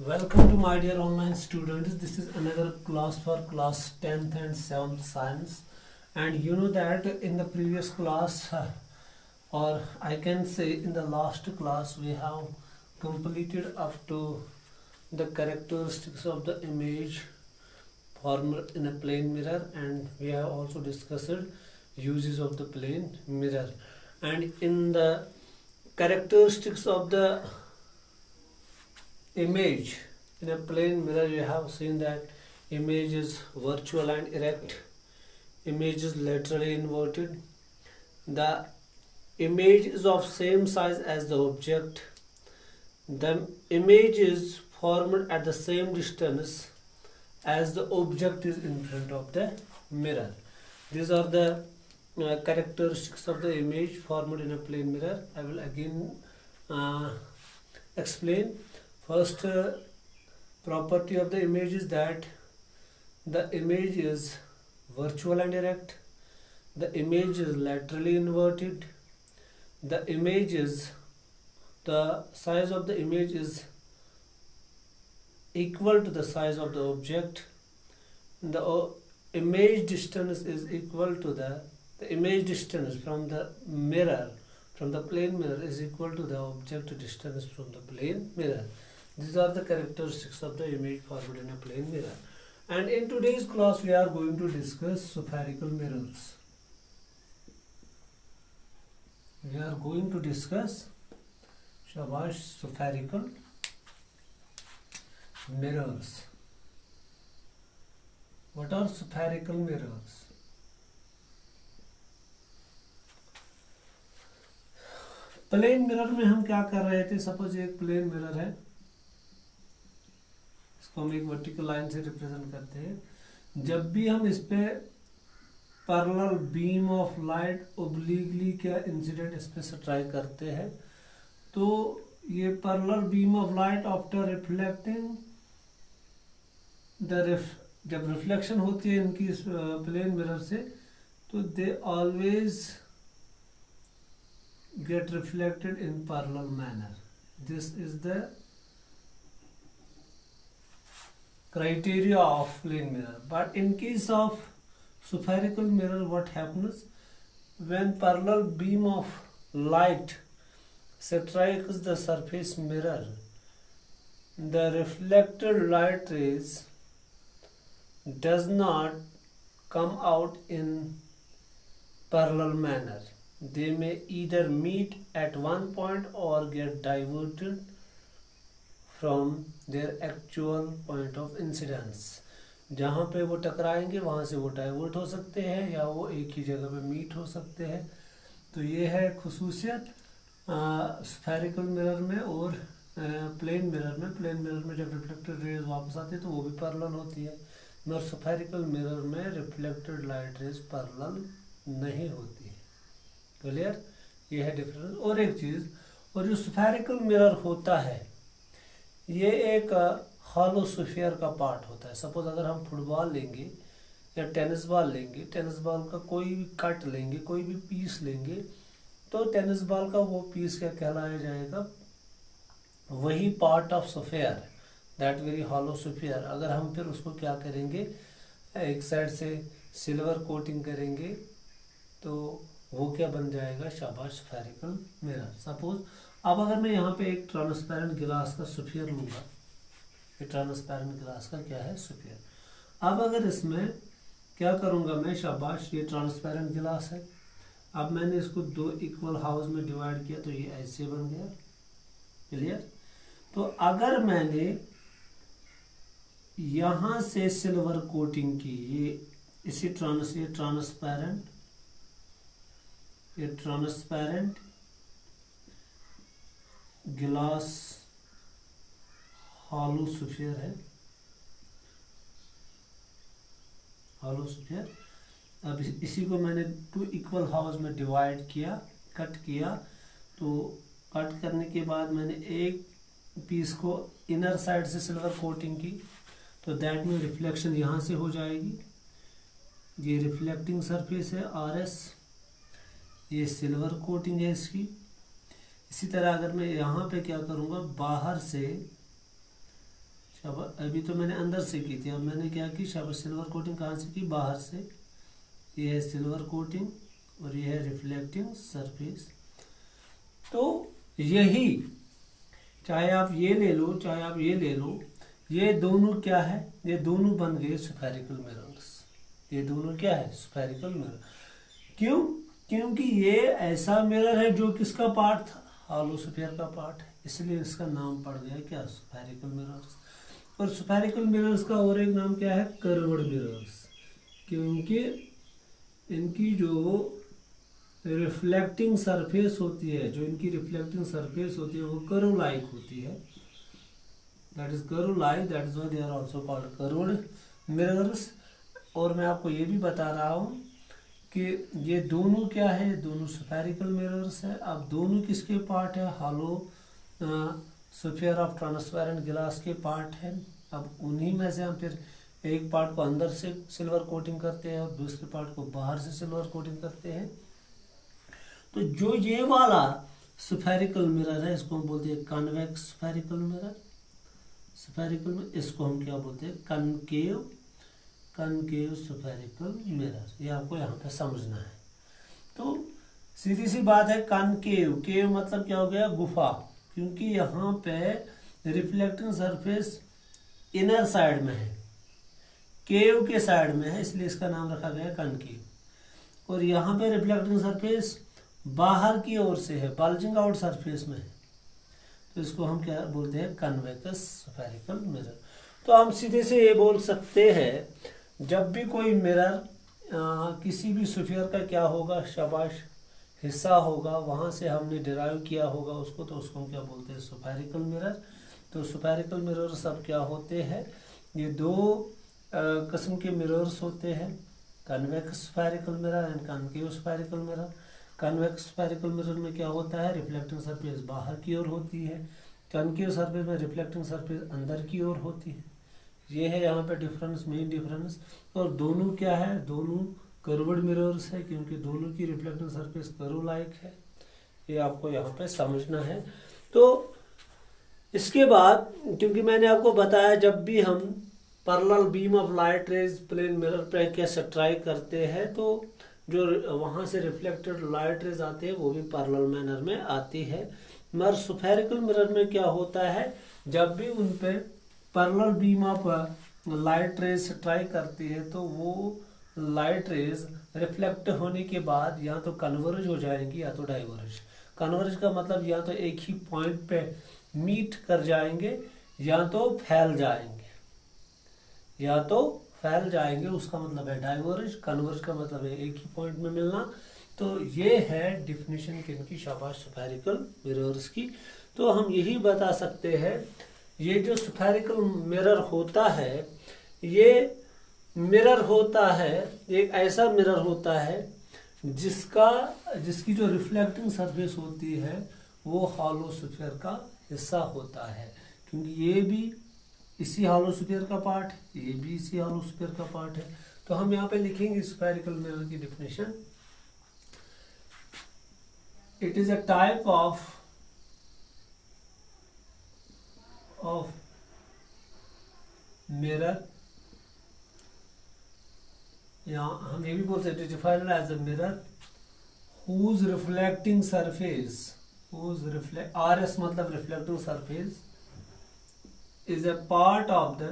Welcome to my dear online students. This is another class for class 10th and 7th science. And you know that in the previous class, or I can say in the last class, we have completed up to the characteristics of the image formed in a plane mirror, and we have also discussed uses of the plane mirror. And in the characteristics of the image in a plane mirror, you have seen that image is virtual and erect, image is laterally inverted, the image is of same size as the object, the image is formed at the same distance as the object is in front of the mirror. These are the characteristics of the image formed in a plane mirror. I will again explain. First property of the image is that the image is virtual and erect, the image is laterally inverted, the size of the image is equal to the size of the object, the image distance is equal to the image distance from the mirror, from the plane mirror, is equal to the object distance from the plane mirror. These are the characteristics of the image formed in a plane mirror. And in today's class, we are going to discuss spherical mirrors. We are going to discuss spherical mirrors. What are spherical mirrors? Plane mirror में हम क्या कर रहे थे? Suppose एक plane mirror है, इसको हम एक वर्टिकल लाइन से रिप्रेजेंट करते हैं। जब भी हम इस पे parallel beam of light obliquely क्या इंसिडेंट इस पे स्ट्राइक करते हैं, तो ये parallel beam of light after reflecting जब रिफ्लेक्शन होती है इनकी इस प्लेन मिरर से, तो they always get reflected in parallel manner. This is the criteria of plane mirror. But in case of spherical mirror, what happens? When parallel beam of light strikes the surface mirror, the reflected light rays does not come out in parallel manner. They may either meet at one point or get diverted from their actual point of incidence. जहाँ पे वो टकराएंगे वहाँ से वो divert हो सकते हैं या वो एक ही जगह पे मीट हो सकते हैं। तो ये है खुसूसियत स्फेरिकल मिरर में और प्लेन मिरर में जब रिफ्लेक्टेड रेज वापस आती है तो वो भी पैरेलल होती है, मगर स्फेरिकल मिरर में रिफ्लेक्टेड लाइट रेज पैरेलल नहीं होती है। क्लियर? ये है डिफरेंस। और एक चीज़, और जो स्फेरिकल मिरर होता है ये एक हॉलो स्फीयर का पार्ट होता है। सपोज अगर हम फुटबॉल लेंगे या टेनिस बॉल लेंगे, टेनिस बॉल का कोई भी कट लेंगे, कोई भी पीस लेंगे, तो टेनिस बॉल का वो पीस क्या कहलाया जाएगा? वही part of sphere, that very hollow sphere. अगर हम फिर उसको क्या करेंगे, एक साइड से सिल्वर कोटिंग करेंगे तो वो क्या बन जाएगा? शाबाश, स्फेरिकल मिरर। सपोज अब अगर मैं यहाँ पे एक ट्रांसपेरेंट गिलास का स्फीयर लूँगा, ये ट्रांसपेरेंट गिलास का क्या है? स्फीयर। अब अगर इसमें क्या करूँगा मैं? शाबाश, ये ट्रांसपेरेंट गिलास है, अब मैंने इसको दो इक्वल हाउस में डिवाइड किया तो ये ऐसे बन गया। क्लियर? तो अगर मैंने यहाँ से सिल्वर कोटिंग की, ये ट्रांसपेरेंट गिलास हॉलो स्फीयर है, हॉलो स्फीयर। अब इसी को मैंने टू इक्वल हाउस में डिवाइड किया, कट किया, तो कट करने के बाद मैंने एक पीस को इनर साइड से सिल्वर कोटिंग की, तो दैट में रिफ्लेक्शन यहाँ से हो जाएगी। ये रिफ्लेक्टिंग सरफेस है RS, ये सिल्वर कोटिंग है इसकी। इसी तरह अगर मैं यहाँ पे क्या करूँगा, बाहर से शाबाश, अभी तो मैंने अंदर से की थी, अब मैंने क्या की, शाबाश, सिल्वर कोटिंग कहाँ से की, बाहर से। ये है सिल्वर कोटिंग और ये है रिफ्लेक्टिंग सरफेस। तो यही, चाहे आप ये ले लो चाहे आप ये ले लो, ये दोनों क्या है, ये दोनों बन गए स्फेरिकल मिरर्स। ये दोनों क्या है, स्फेरिकल मिरर। क्यों? क्योंकि ये ऐसा मिरर है जो किसका पार्ट था, हॉलो स्फीयर का पार्ट है, इसलिए इसका नाम पड़ गया क्या, स्फेरिकल मिरर्स। और स्फेरिकल मिरर्स का और एक नाम क्या है, कर्व्ड मिरर्स, क्योंकि इनकी जो रिफ्लेक्टिंग सरफेस होती है, जो इनकी रिफ्लेक्टिंग सरफेस होती है वो कर्व लाइक होती है, that is curve like, that is why they are also called curved mirrors. और मैं आपको ये भी बता रहा हूँ कि ये दोनों क्या है, दोनों स्फेरिकल मिरर्स है। अब दोनों किसके पार्ट है, हॉलो स्फीयर ऑफ ट्रांसपेरेंट गिलास के पार्ट है। अब उन्हीं में से हम फिर एक पार्ट को अंदर से सिल्वर कोटिंग करते हैं और दूसरे पार्ट को बाहर से सिल्वर कोटिंग करते हैं। तो जो ये वाला स्फेरिकल मिरर है, इसको हम बोलते हैं कन्वेक्स स्फेरिकल मिरर। स्फेरिकल में इसको हम क्या बोलते हैं, कनकेव स्फेरिकल मिरर। ये आपको यहाँ पे समझना है। तो सीधी सी बात है, कनकेव, केव मतलब क्या हो गया, गुफा, क्योंकि यहाँ पे रिफ्लेक्टिंग सरफेस इनर साइड में है, केव के साइड में है, इसलिए इसका नाम रखा गया कनकेव। और यहाँ पे रिफ्लेक्टिंग सरफेस बाहर की ओर से है, बल्जिंग आउट सरफेस में है, तो इसको हम क्या बोलते हैं, कन्वेक्स स्फेरिकल मिरर। तो हम सीधे से ये बोल सकते हैं, जब भी कोई मिरर किसी भी स्फीयर का क्या होगा, शाबाश, हिस्सा होगा, वहाँ से हमने डिराइव किया होगा उसको, तो उसको हम क्या बोलते हैं, स्फेरिकल मिरर। तो स्फेरिकल मिरर सब क्या होते हैं, ये दो किस्म के मिरर्स होते हैं, convex spherical mirror and concave spherical mirror. Convex spherical mirror में क्या होता है, रिफ्लेक्टिंग सरफेस बाहर की ओर होती है, कनकेव सरफेस में रिफ्लेक्टिंग सरफेस अंदर की ओर होती है। ये है यहाँ पे डिफरेंस, मेन डिफरेंस। और दोनों क्या है, दोनों कर्व्ड मिरर्स है, क्योंकि दोनों की रिफ्लेक्टिंग सरफेस कर्व लाइक है। ये आपको यहाँ पे समझना है। तो इसके बाद, क्योंकि मैंने आपको बताया, जब भी हम parallel beam of light rays plane mirror पे कैसे ट्राई करते हैं, तो जो वहाँ से रिफ्लेक्टेड लाइट रेज आते हैं वो भी पैरेलल मैनर में आती है। मगर स्फेरिकल मिरर में क्या होता है, जब भी उन पे parallel beam of light raise try करती है, तो वो लाइट रेज रिफ्लेक्ट होने के बाद या तो कन्वर्ज हो जाएंगी या तो डाइवर्ज। कन्वर्ज का मतलब या तो एक ही पॉइंट पे मीट कर जाएंगे या तो फैल जाएंगे, या तो फैल जाएंगे, उसका मतलब है डाइवर्ज। कन्वर्ज का मतलब है एक ही पॉइंट में मिलना। तो ये है डिफिनेशन किनकी, शाबाश, स्फेरिकल मिरर्स की। तो हम यही बता सकते हैं, ये जो स्फेरिकल मिरर होता है, ये मिरर होता है, एक ऐसा मिरर होता है जिसकी जो रिफ्लेक्टिंग सरफेस होती है वो हॉलो स्फीयर का हिस्सा होता है, क्योंकि ये भी इसी हॉलो स्फीयर का पार्ट है, ये भी इसी हॉलो स्फीयर का पार्ट है। तो हम यहाँ पे लिखेंगे स्फेरिकल मिरर की definition, it is a type of mirror, यहाँ हम ये भी बोल सकते हैं, defined as a mirror whose reflecting surface, RS मतलब reflecting surface is a part of the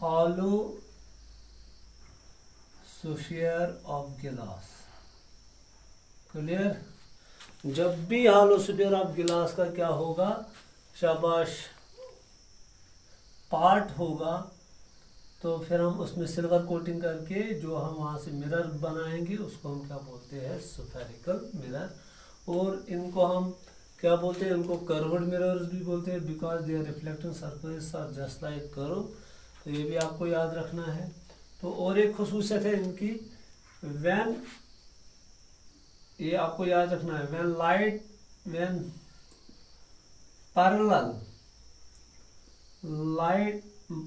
hollow sphere of glass। Clear? जब भी hollow sphere of glass का क्या होगा, शाबाश, पार्ट होगा, तो फिर हम उसमें सिल्वर कोटिंग करके जो हम वहाँ से मिरर बनाएंगे उसको हम क्या बोलते हैं, स्फेरिकल मिरर। और इनको हम क्या बोलते हैं, इनको कर्व्ड मिरर्स भी बोलते हैं, because they are reflecting surface are just like curve. तो ये भी आपको याद रखना है। तो और एक खुसूसियत है इनकी, व्हेन, ये आपको याद रखना है, when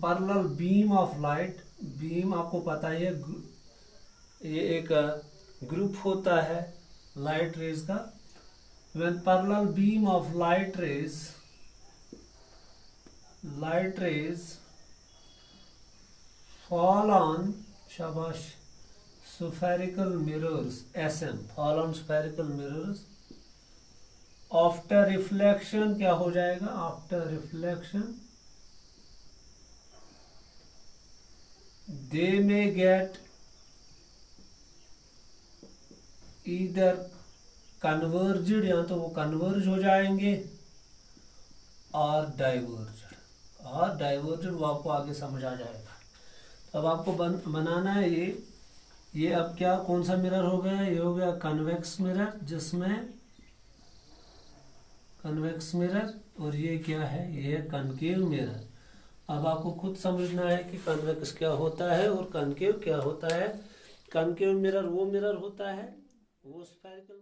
parallel beam of light, beam आपको पता है ये एक ग्रुप होता है लाइट रेज का, when parallel beam of light rays fall on shabash spherical mirrors SM fall on spherical mirrors after reflection क्या हो जाएगा after reflection they may get either converged या तो वो कन्वर्ज हो जाएंगे और डाइवर्जड वो आपको आगे समझ आ जाएगा। तो अब आपको बनाना है ये अब क्या कौन सा मिरर हो गया, ये हो गया कन्वेक्स मिरर जिसमें कन्वेक्स मिरर, और ये क्या है, ये है कनकेव मिरर। अब आपको खुद समझना है कि कन्वेक्स क्या होता है और कनकेव क्या होता है। कनकेव मिरर वो मिरर होता है वो स्फेरिकल